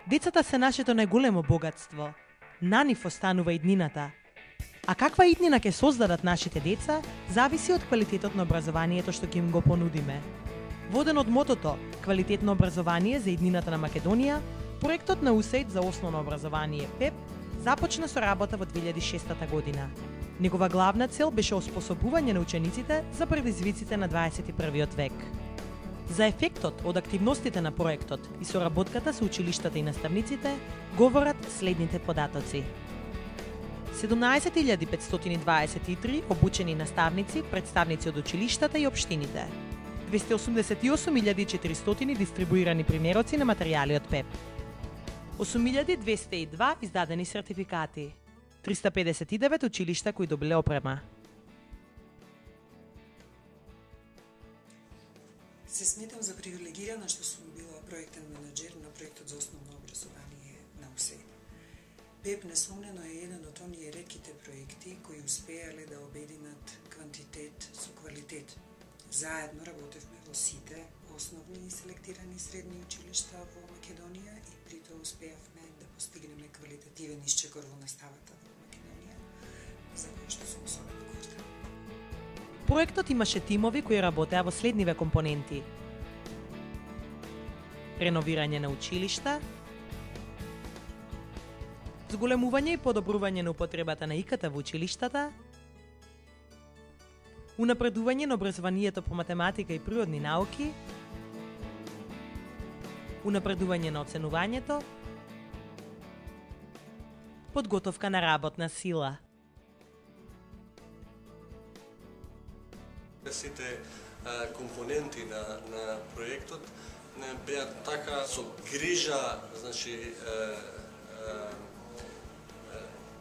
Децата се нашето најголемо богатство. На нив останува иднината. А каква иднина ќе создадат нашите деца, зависи од квалитетот на образованието што ќе им го понудиме. Воден од мотото «Квалитетно образование за иднината на Македонија», проектот на УСАИД за основно образование ПЕП започна со работа во 2006 година. Негова главна цел беше оспособување на учениците за предизвиците на 21 век. За ефектот од активностите на проектот и соработката со училиштата и наставниците говорат следните податоци. 17.523 обучени наставници, представници од училиштата и општините. 288.400 дистрибуирани примероци на материјали од ПЕП. 8.202 издадени сертификати. 359 училишта кои добиле опрема. Се сметам за привилегирана што сум била проектен менаџер на проектот за основно образование на УСАИД. ПЕП несомнено е еден од оние ретките проекти кои успеале да обединат квантитет со квалитет. Заедно работевме во сите основни и селектирани средни училишта во Македонија и при тоа успеавме да постигнеме квалитативен исчекор во наставата во Македонија, за кој што сум особено горда. Проектот имаше тимови кои работеа во следниве компоненти: реновирање на училишта, зголемување и подобрување на употребата на ИКТ во училиштата, унапредување на образованието по математика и природни науки, унапредување на оценувањето, подготовка на работна сила. Сите компоненти на проектот беа така со грижа, значи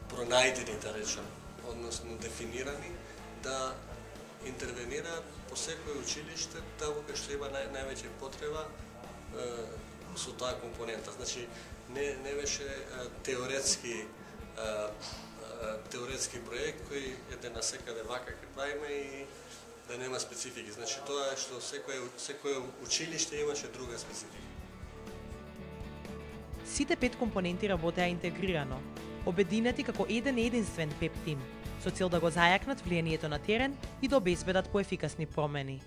пронајдени, да речем, односно дефинирани, да интервенираат по секој училиште таму кај што има највеќе потреба со таа компонента. Значи не беше теоретски проект кој ете на секаде вака ќе правиме и да нема специфики. Значи тоа е што секој училиште имаше друга специфика. Сите 5 компоненти работеа интегрирано, обединети како еден единствен ПЕП тим, со цел да го зајакнат влијанието на терен и да обезбедат поефикасни промени.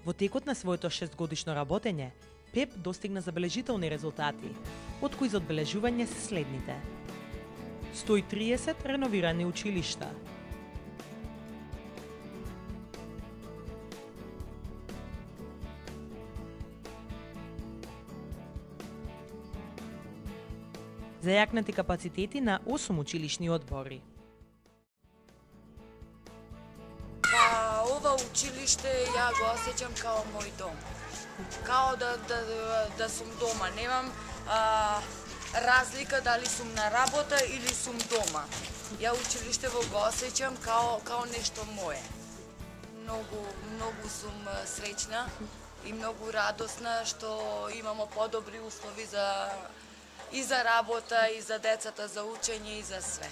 Во текот на своето 6-годишно работење, ПЕП достигна забележителни резултати, од кои за одбележување се следните: 130 реновирани училишта, 1 зајакнати капацитети на 8 училишни одбори. Ова училиште ја го осеќам као мој дом. Као да сум дома. Немам разлика дали сум на работа или сум дома. Ја училиштево го осеќам као нешто мое. Многу сум среќна и многу радосна што имамо подобри услови и за работа, и за децата, за учење и за све.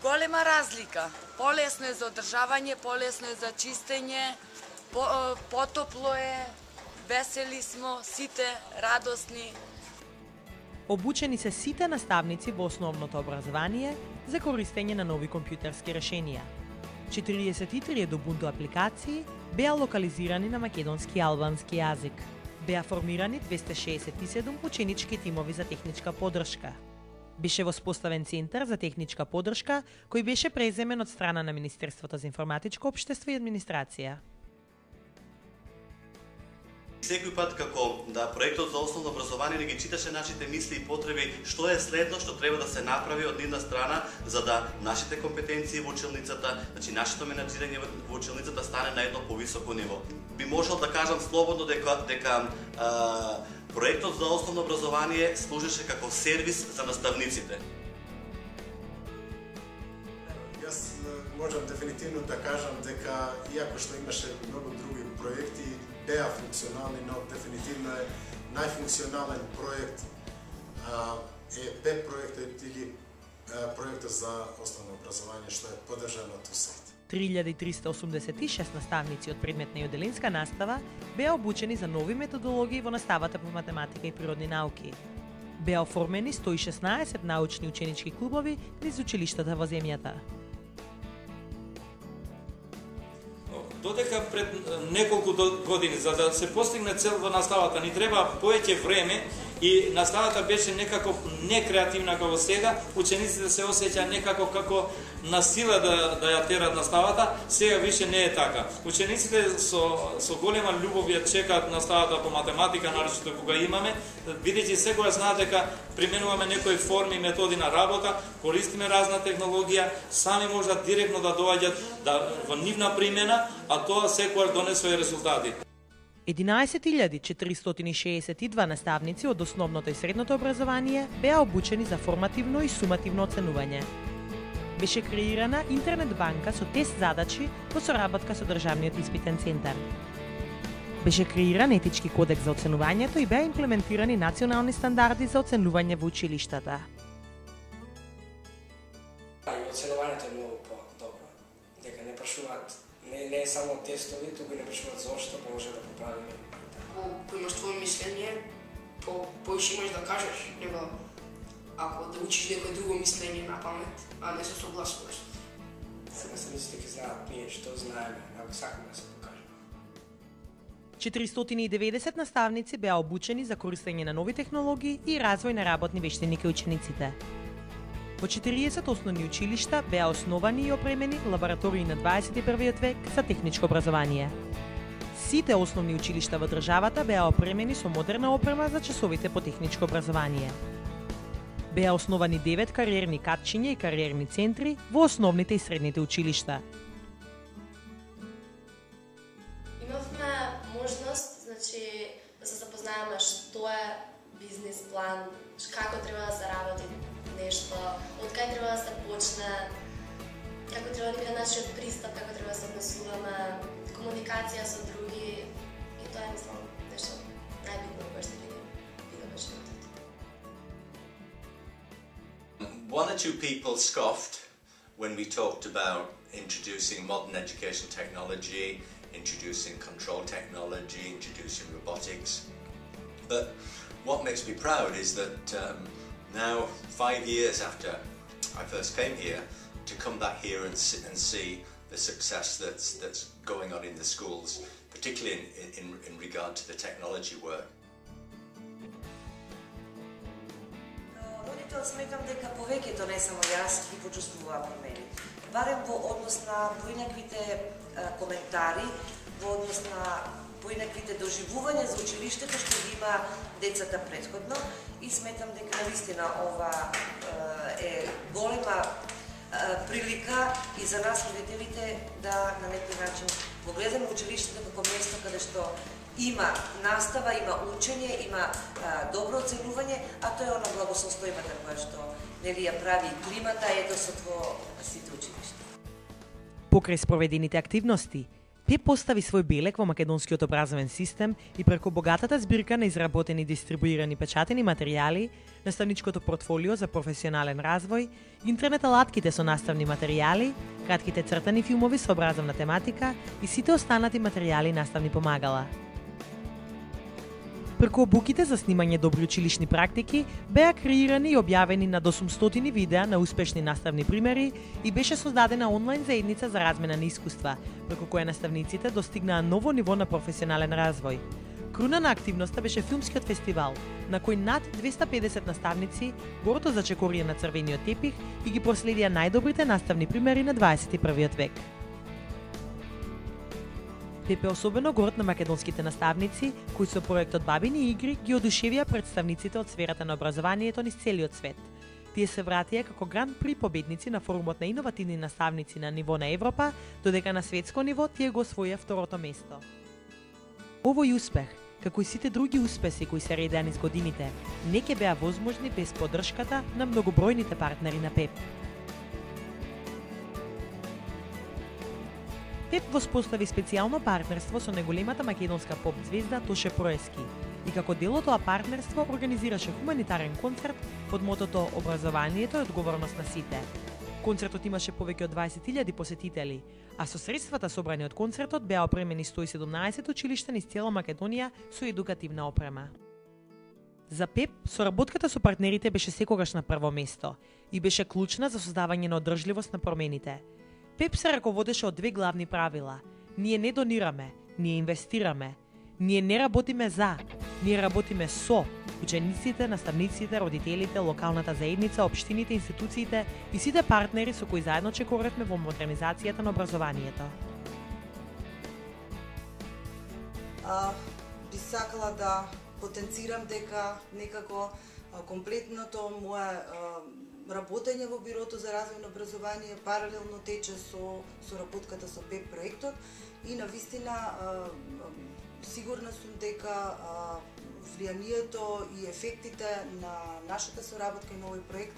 Голема разлика. Полесно е за одржавање, полесно е за чистење, потопло е, весели смо, сите радосни. Обучени се сите наставници во основното образование за користење на нови компјутерски решенија. 43 Ubuntu апликации беа локализирани на македонски и албански јазик. Беа формирани 267 ученички тимови за техничка поддршка. Беше воспоставен центар за техничка поддршка кој беше преземен од страна на Министерството за информатичко општество и администрација. Секој пат како проектот за основно образование не ги читаше нашите мисли и потреби, што е следно што треба да се направи од нивна страна за да нашите компетенции во училницата, значи нашето менаџирање во училницата стане на едно повисоко ниво. Би можел да кажам слободно дека проектот за основно образование служеше како сервис за наставниците. Јас можам дефинитивно да кажам дека иако што имаше многу други проекти беа функционални, но дефинитивно е најфункционален проект е ПЕП проектот или проектот за основно образование што е поддржан од УСАИД. 3386 наставници од предметна и оделинска настава беа обучени за нови методологии во наставата по математика и природни науки. Беа оформени 116 научни ученички клубови низ училиштата во земјата. Додека пред неколку години, за да се постигне цел во наставата, ни треба повеќе време и наставата беше некако некреативна како сега, учениците се осеќа некако како на сила да ја терат наставата, сега више не е така. Учениците со голема љубов ја чекаат наставата по математика, нарочито кога имаме, бидејќи секогаш знаат дека применуваме некои форми и методи на работа, користиме разна технологија, сами можат директно да доаѓат во нивна примена, а тоа секогаш донесува резултати. 11.462 наставници од основното и средното образование беа обучени за формативно и сумативно оценување. Беше креирана интернет банка со тест задачи во соработка со Државниот испитен центар. Беше креиран етички кодекс за оценувањето и беа имплементирани национални стандарди за оценување во училиштата. Оценувањето е многу по-добро, дека не прашуваат, не е само тестови, туку не прашуваат зошто, па може да поправиме. Ако имаш твое мислење, поише имаш да кажеш, него ако да учиш некој друго мислење на памет, а не се согласуваш. Сега се мисли дека знаат ние што знаеме, ако сакаме да се покажеме. 490 наставници беа обучени за користење на нови технологии и развој на работни вештини кај учениците. Во 40 основни училишта беа основани и опремени лаборатории на 21 век за техничко образование. Сите основни училишта во државата беа опремени со модерна опрема за часовите по техничко образование. Беа основани 9 кариерни катчиња и кариерни центри во основните и средните училишта. Имавме можност, значи, да се запознаеме што е бизнес план, како треба да се работи нешто, од кај треба да се почне, како треба да биде нашиот пристап, како треба да се однесуваме, комуникација со други, и тоа е, мислам, нешто најбитно кое што видиме во животот. One or two people scoffed when we talked about introducing modern education technology, introducing control technology, introducing robotics. But what makes me proud is that now, 5 years after I first came here, to come back here and see the success that's going on in the schools, particularly in regard to the technology work. Родител сметам дека повеќето, не само јас, ги почувствуваа промени. Барем во однос на поинаквите коментари, во однос на поинаквите доживувања за училиштето што ги има децата претходно, и сметам дека навистина ова е голема прилика и за нас родителите да на некој начин погледаме училиштето како место каде што има настава, има учење, има добро оценување, а тоа е она благосостојбата која што нели ја прави климата едосот во сите училишта. Покрај спроведените активности, ПЕП постави свој белег во македонскиот образовен систем и преку богатата збирка на изработени и дистрибуирани печатени материјали, наставничкото портфолио за професионален развој, интернет алатките со наставни материјали, кратките цртани филмови со образовна тематика и сите останати материјали наставни помагала. Преку обуките за снимање добри училишни практики, беа креирани и објавени над 800 видеа на успешни наставни примери и беше создадена онлайн заедница за размена на искуства, преку која наставниците достигнаа ново ниво на професионален развој. Круна на активноста беше филмскиот фестивал, на кој над 250 наставници гордо зачекорија на црвениот тепих и ги проследија најдобрите наставни примери на 21 век. ПЕП е особено горд на македонските наставници, кои со проектот Бабини игри ги одушевија представниците од сферата на образованието низ целиот свет. Тие се вратија како гран при победници на форумот на иновативни наставници на ниво на Европа, додека на светско ниво тие го освоија второто место. Овој успех, како и сите други успеси кои се редеа низ годините, не ќе беа возможни без поддршката на многобројните партнери на ПЕП. ПЕП воспостави специјално партнерство со најголемата македонска поп звезда Тоше Проески и како дел од тоа партнерство организираше хуманитарен концерт под мотото "Образованието е одговорност на сите". Концертот имаше повеќе од 20.000 посетители, а со средствата собрани од концертот беа опремени 117 училишта низ цела Македонија со едукативна опрема. За ПЕП, соработката со партнерите беше секогаш на прво место и беше клучна за создавање на одржливост на промените. ПЕП се раководеше од две главни правила. Ние не донираме, ние инвестираме. Ние не работиме за, ние работиме со учениците, наставниците, родителите, локалната заедница, општините, институциите и сите партнери со кои заедно чекоревме во модернизацијата на образованието. Би сакала да потенцирам дека некако комплетното мое работење во Бирото за развој на образование паралелно тече со соработката со ПЕП проектот и навистина сигурна сум дека влијанието и ефектите на нашата соработка и на овој проект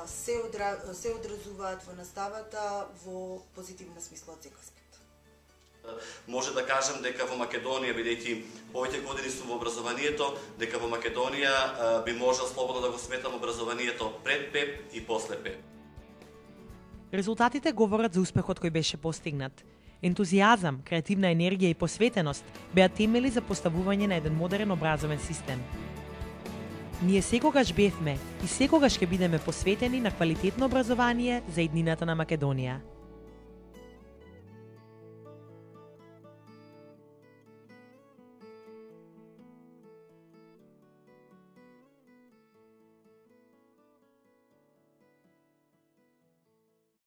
се одразуваат во наставата во позитивна смисла од секој аспект. Може да кажем дека во Македонија, бидејќи повеќе години сум во образованието, дека во Македонија би можел слободно да го сметам образованието пред ПЕП и после ПЕП. Резултатите говорат за успехот кој беше постигнат. Ентузијазам, креативна енергија и посветеност беа темели за поставување на еден модерен образовен систем. Ние секогаш бевме и секогаш ќе бидеме посветени на квалитетно образование за иднината на Македонија.